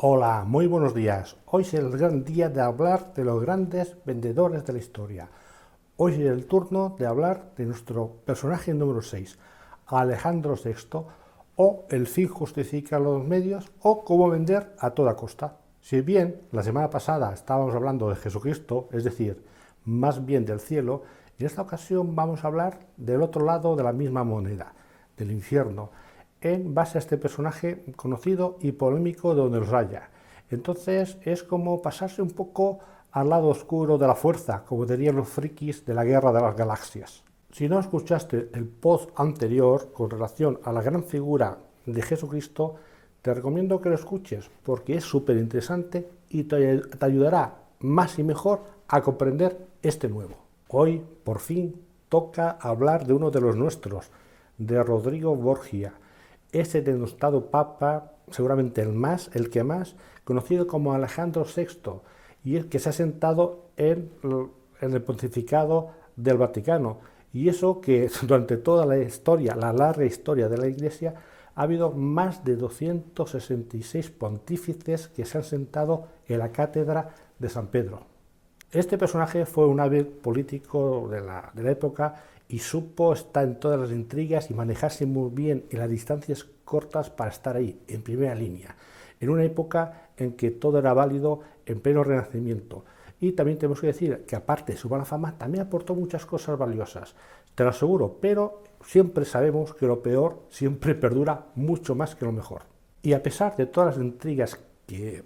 Hola, muy buenos días. Hoy es el gran día de hablar de los grandes vendedores de la historia. Hoy es el turno de hablar de nuestro personaje número 6, Alejandro VI, o el fin justifica los medios, o cómo vender a toda costa. Si bien la semana pasada estábamos hablando de Jesucristo, es decir, más bien del cielo, en esta ocasión vamos a hablar del otro lado de la misma moneda, del infierno, en base a este personaje conocido y polémico de donde los haya. Entonces es como pasarse un poco al lado oscuro de la fuerza, como dirían los frikis de la Guerra de las Galaxias. Si no escuchaste el post anterior con relación a la gran figura de Jesucristo, te recomiendo que lo escuches porque es súper interesante y te ayudará más y mejor a comprender este nuevo. Hoy, por fin, toca hablar de uno de los nuestros, de Rodrigo Borgia, ese denostado papa, seguramente el que más, conocido como Alejandro VI, y el que se ha sentado en el pontificado del Vaticano. Y eso que durante toda la historia, la larga historia de la Iglesia, ha habido más de 266 pontífices que se han sentado en la cátedra de San Pedro. Este personaje fue un hábil político de la época y supo estar en todas las intrigas y manejarse muy bien en las distancias cortas para estar ahí, en primera línea, en una época en que todo era válido en pleno Renacimiento. Y también tenemos que decir que aparte de su buena fama, también aportó muchas cosas valiosas, te lo aseguro, pero siempre sabemos que lo peor siempre perdura mucho más que lo mejor. Y a pesar de todas las intrigas que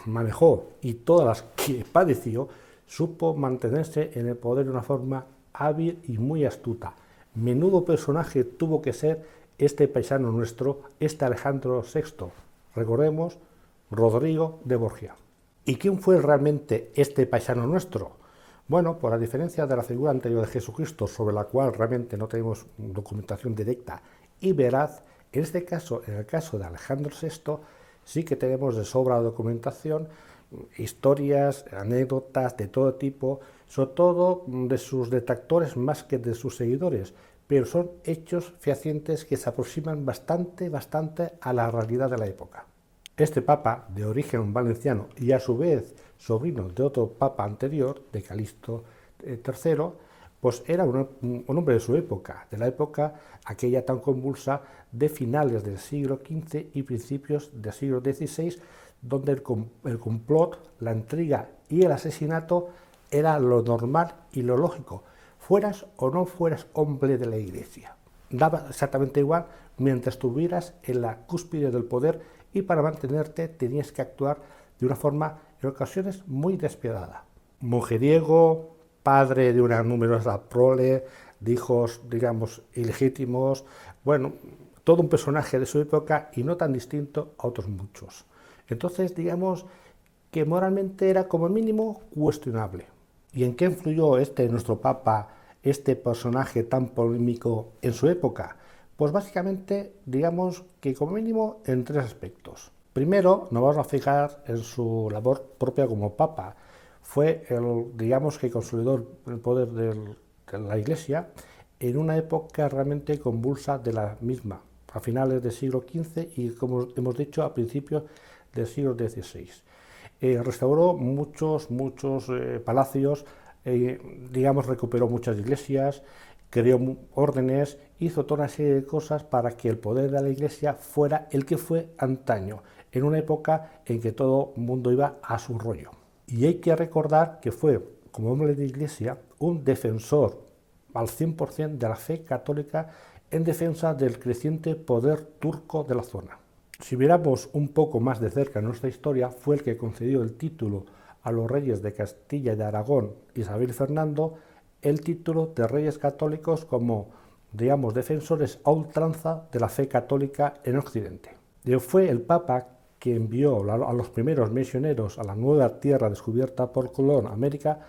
manejó y todas las que padeció, supo mantenerse en el poder de una forma hábil y muy astuta. Menudo personaje tuvo que ser este paisano nuestro, este Alejandro VI. Recordemos, Rodrigo de Borgia. ¿Y quién fue realmente este paisano nuestro? Bueno, por la diferencia de la figura anterior de Jesucristo, sobre la cual realmente no tenemos documentación directa y veraz, en este caso, en el caso de Alejandro VI, sí que tenemos de sobra documentación, historias, anécdotas de todo tipo, sobre todo de sus detractores más que de sus seguidores, pero son hechos fehacientes que se aproximan bastante a la realidad de la época. Este papa, de origen valenciano y a su vez sobrino de otro papa anterior, de Calixto III, pues era un hombre de su época, de la época aquella tan convulsa de finales del siglo XV y principios del siglo XVI, donde el complot, la intriga y el asesinato era lo normal y lo lógico, fueras o no fueras hombre de la Iglesia. Daba exactamente igual mientras estuvieras en la cúspide del poder y para mantenerte tenías que actuar de una forma en ocasiones muy despiadada. Mujeriego, padre de una numerosa prole, de hijos, digamos, ilegítimos, bueno, todo un personaje de su época y no tan distinto a otros muchos. Entonces, digamos que moralmente era como mínimo cuestionable. ¿Y en qué influyó nuestro Papa, este personaje tan polémico en su época? Pues básicamente, digamos que como mínimo en tres aspectos. Primero, nos vamos a fijar en su labor propia como Papa. Fue digamos que consolidó el poder de la Iglesia en una época realmente convulsa de la misma, a finales del siglo XV y, como hemos dicho, a principios del siglo XVI. Restauró muchos palacios, digamos, recuperó muchas iglesias, creó órdenes, hizo toda una serie de cosas para que el poder de la Iglesia fuera el que fue antaño, en una época en que todo el mundo iba a su rollo. Y hay que recordar que fue, como hombre de Iglesia, un defensor al 100% de la fe católica en defensa del creciente poder turco de la zona. Si miramos un poco más de cerca nuestra historia, fue el que concedió el título a los reyes de Castilla y de Aragón, Isabel y Fernando, el título de reyes católicos como, digamos, defensores a ultranza de la fe católica en Occidente. Fue el Papa que envió a los primeros misioneros a la nueva tierra descubierta por Colón, América,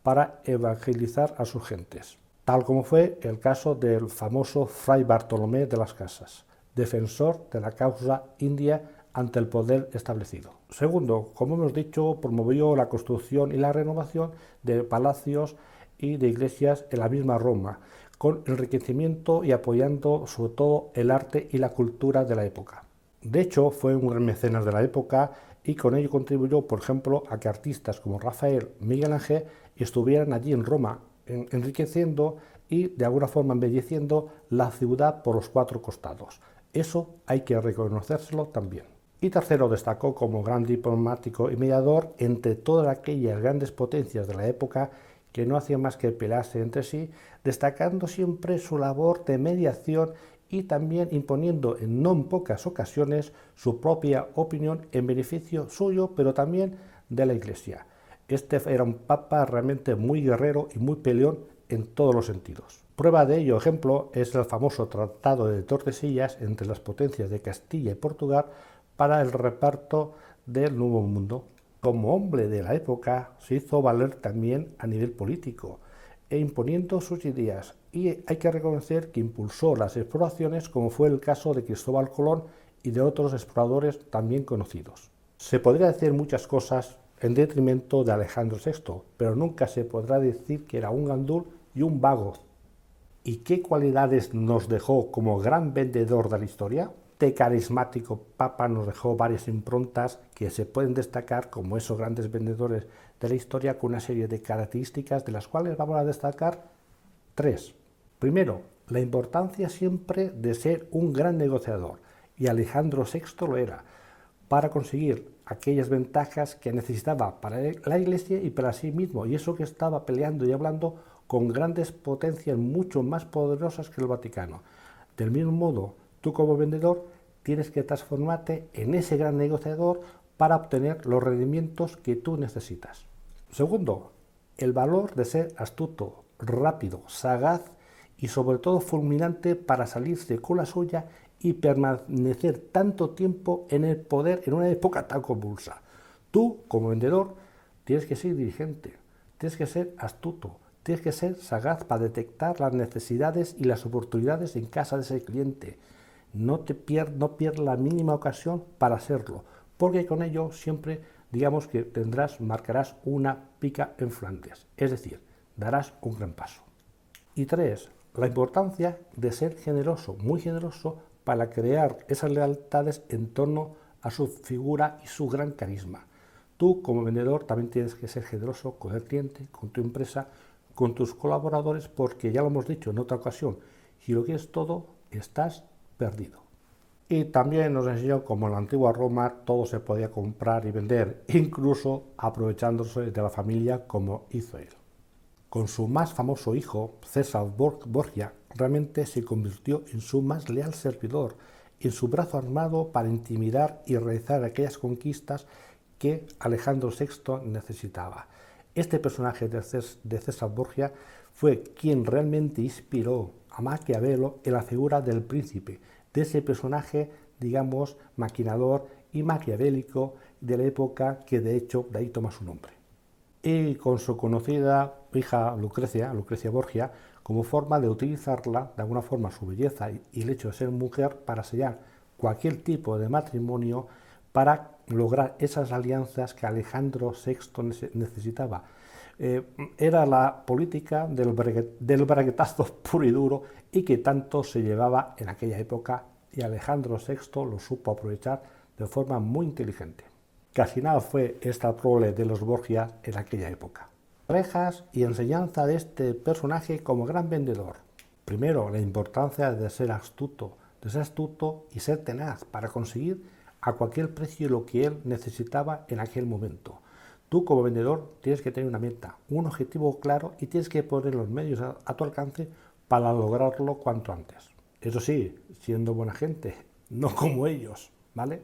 para evangelizar a sus gentes, tal como fue el caso del famoso Fray Bartolomé de las Casas, defensor de la causa india ante el poder establecido. Segundo, como hemos dicho, promovió la construcción y la renovación de palacios y de iglesias en la misma Roma, con enriquecimiento y apoyando sobre todo el arte y la cultura de la época. De hecho, fue un gran mecenas de la época y con ello contribuyó, por ejemplo, a que artistas como Rafael, Miguel Ángel estuvieran allí en Roma, enriqueciendo y de alguna forma embelleciendo la ciudad por los cuatro costados. Eso hay que reconocérselo también. Y tercero, destacó como gran diplomático y mediador entre todas aquellas grandes potencias de la época que no hacían más que pelearse entre sí, destacando siempre su labor de mediación y también imponiendo en no pocas ocasiones su propia opinión en beneficio suyo, pero también de la Iglesia. Este era un papa realmente muy guerrero y muy peleón en todos los sentidos. Prueba de ello, ejemplo, es el famoso Tratado de Tordesillas entre las potencias de Castilla y Portugal para el reparto del Nuevo Mundo. Como hombre de la época, se hizo valer también a nivel político, e imponiendo sus ideas, y hay que reconocer que impulsó las exploraciones, como fue el caso de Cristóbal Colón y de otros exploradores también conocidos. Se podría decir muchas cosas en detrimento de Alejandro VI, pero nunca se podrá decir que era un gandul y un vago. ¿Y qué cualidades nos dejó como gran vendedor de la historia? Este carismático papa nos dejó varias improntas que se pueden destacar como esos grandes vendedores de la historia, con una serie de características de las cuales vamos a destacar tres. Primero, la importancia siempre de ser un gran negociador, y Alejandro VI lo era, para conseguir aquellas ventajas que necesitaba para la Iglesia y para sí mismo, y eso que estaba peleando y hablando con grandes potencias mucho más poderosas que el Vaticano. Del mismo modo, tú como vendedor tienes que transformarte en ese gran negociador para obtener los rendimientos que tú necesitas. Segundo, el valor de ser astuto, rápido, sagaz y sobre todo fulminante para salirse con la suya y permanecer tanto tiempo en el poder en una época tan convulsa. Tú, como vendedor, tienes que ser diligente, tienes que ser astuto, tienes que ser sagaz para detectar las necesidades y las oportunidades en casa de ese cliente. No pierdas la mínima ocasión para hacerlo, porque con ello siempre, digamos que marcarás una pica en Flandes, es decir, darás un gran paso. Y tres, la importancia de ser generoso, muy generoso, para crear esas lealtades en torno a su figura y su gran carisma. Tú, como vendedor, también tienes que ser generoso con el cliente, con tu empresa, con tus colaboradores, porque ya lo hemos dicho en otra ocasión, si lo quieres todo, estás perdido. Y también nos enseñó cómo en la antigua Roma todo se podía comprar y vender, incluso aprovechándose de la familia como hizo él. Con su más famoso hijo, César Borgia, realmente se convirtió en su más leal servidor, en su brazo armado para intimidar y realizar aquellas conquistas que Alejandro VI necesitaba. Este personaje de César Borgia fue quien realmente inspiró a Maquiavelo en la figura del príncipe, de ese personaje, digamos, maquinador y maquiavélico de la época, que de hecho de ahí toma su nombre. Y con su conocida hija Lucrecia Borgia, como forma de utilizarla, de alguna forma su belleza y el hecho de ser mujer, para sellar cualquier tipo de matrimonio, para lograr esas alianzas que Alejandro VI necesitaba. Era la política del braguetazo puro y duro, y que tanto se llevaba en aquella época, y Alejandro VI lo supo aprovechar de forma muy inteligente. Casi nada fue esta prole de los Borgia en aquella época. Rejas y enseñanza de este personaje como gran vendedor. Primero, la importancia de ser astuto y ser tenaz para conseguir a cualquier precio lo que él necesitaba en aquel momento. Tú, como vendedor, tienes que tener una meta, un objetivo claro, y tienes que poner los medios a tu alcance para lograrlo cuanto antes. Eso sí, siendo buena gente, no como ellos, ¿vale?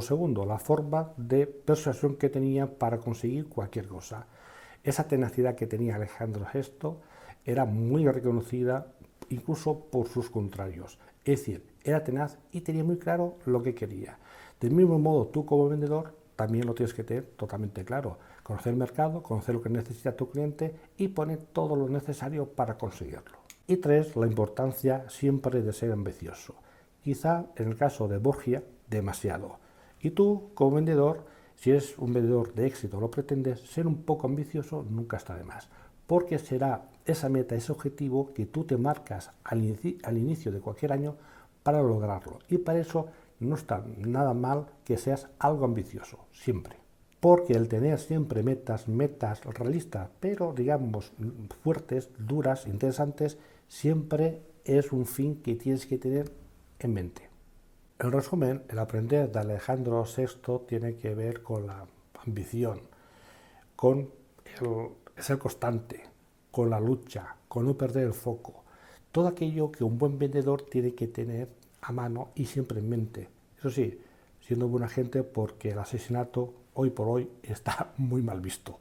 Segundo, la forma de persuasión que tenía para conseguir cualquier cosa. Esa tenacidad que tenía Alejandro VI era muy reconocida incluso por sus contrarios. Es decir, era tenaz y tenía muy claro lo que quería. Del mismo modo, tú como vendedor también lo tienes que tener totalmente claro. Conocer el mercado, conocer lo que necesita tu cliente y poner todo lo necesario para conseguirlo. Y tres, la importancia siempre de ser ambicioso. Quizá en el caso de Borgia, demasiado. Y tú, como vendedor, si eres un vendedor de éxito o lo pretendes, ser un poco ambicioso nunca está de más, porque será esa meta, ese objetivo que tú te marcas al inicio de cualquier año para lograrlo. Y para eso no está nada mal que seas algo ambicioso, siempre. Porque el tener siempre metas realistas, pero digamos fuertes, duras, interesantes, siempre es un fin que tienes que tener en mente. En resumen, el aprender de Alejandro VI tiene que ver con la ambición, con el ser constante, con la lucha, con no perder el foco. Todo aquello que un buen vendedor tiene que tener a mano y siempre en mente. Eso sí, siendo buena gente, porque el asesinato hoy por hoy está muy mal visto.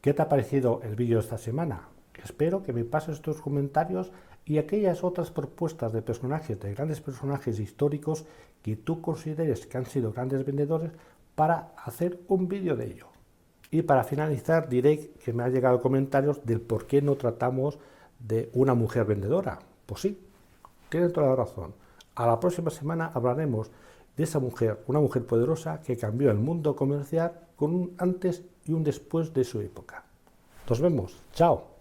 ¿Qué te ha parecido el vídeo de esta semana? Espero que me pases tus comentarios y aquellas otras propuestas de personajes, de grandes personajes históricos que tú consideres que han sido grandes vendedores, para hacer un vídeo de ello. Y para finalizar diré que me han llegado comentarios del por qué no tratamos de una mujer vendedora. Pues sí, tienen toda la razón. A la próxima semana hablaremos de esa mujer, una mujer poderosa que cambió el mundo comercial con un antes y un después de su época. Nos vemos, chao.